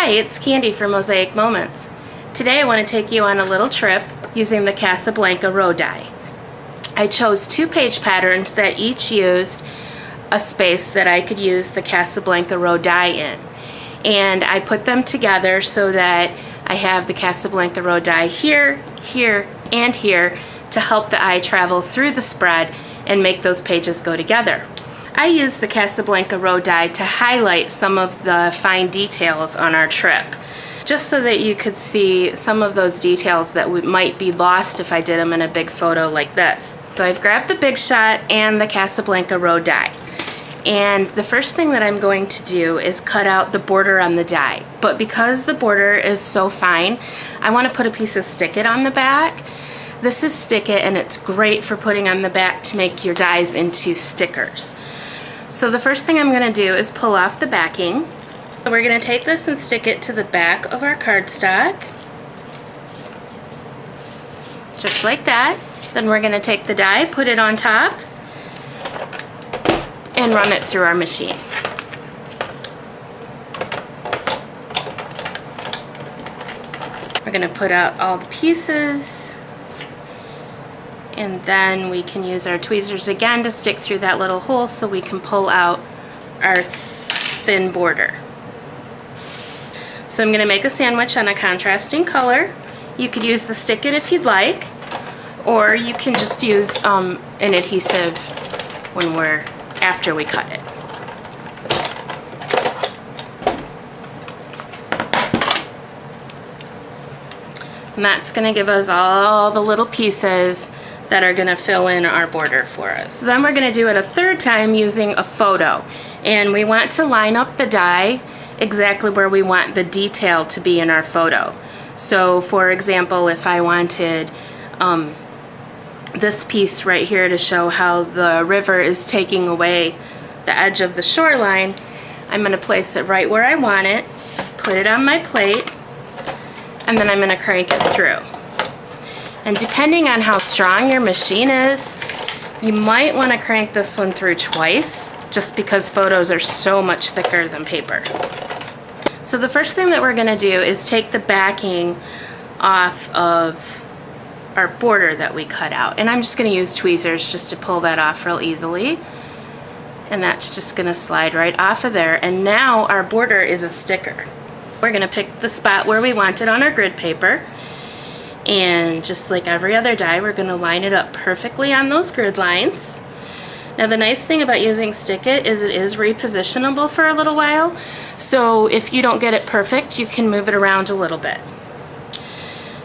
Hi, it's Candy from Mosaic Moments. Today I want to take you on a little trip using the Casablanca Row Die. I chose 2 page patterns that each used a space that I could use the Casablanca Row Die in. And I put them together so that I have the Casablanca Row Die here, here, and here to help the eye travel through the spread and make those pages go together. I used the Casablanca Row Die to highlight some of the fine details on our trip, just so that you could see some of those details that might be lost if I did them in a big photo like this. So I've grabbed the Big Shot and the Casablanca Row Die. And the first thing that I'm going to do is cut out the border on the die. But because the border is so fine, I want to put a piece of Stick-It on the back. This is Stick-It, and it's great for putting on the back to make your dies into stickers. So the first thing I'm going to do is pull off the backing. So we're going to take this and stick it to the back of our cardstock. Just like that. Then we're going to take the die, put it on top, and run it through our machine. We're going to put out all the pieces. And then we can use our tweezers again to stick through that little hole so we can pull out our thin border. So I'm going to make a sandwich on a contrasting color. You could use the Stick-It if you'd like, or you can just use an adhesive after we cut it. And that's going to give us all the little pieces that are going to fill in our border for us. So then we're going to do it a third time using a photo. And we want to line up the die exactly where we want the detail to be in our photo. So for example, if I wanted this piece right here to show how the river is taking away the edge of the shoreline, I'm going to place it right where I want it, put it on my plate, and then I'm going to crank it through. And depending on how strong your machine is, you might want to crank this one through twice, just because photos are so much thicker than paper. So the first thing that we're going to do is take the backing off of our border that we cut out. And I'm just going to use tweezers just to pull that off real easily. And that's just going to slide right off of there. And now our border is a sticker. We're going to pick the spot where we want it on our grid paper. And just like every other die, we're going to line it up perfectly on those grid lines. Now the nice thing about using Stick-It is it is repositionable for a little while. So if you don't get it perfect, you can move it around a little bit.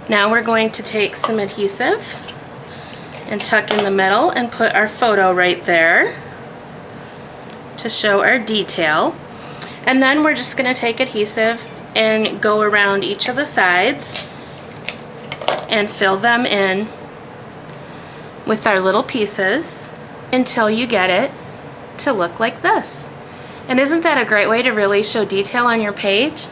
Now we're going to take some adhesive and tuck in the middle and put our photo right there to show our detail. And then we're just going to take adhesive and go around each of the sides and fill them in with our little pieces until you get it to look like this. And isn't that a great way to really show detail on your page?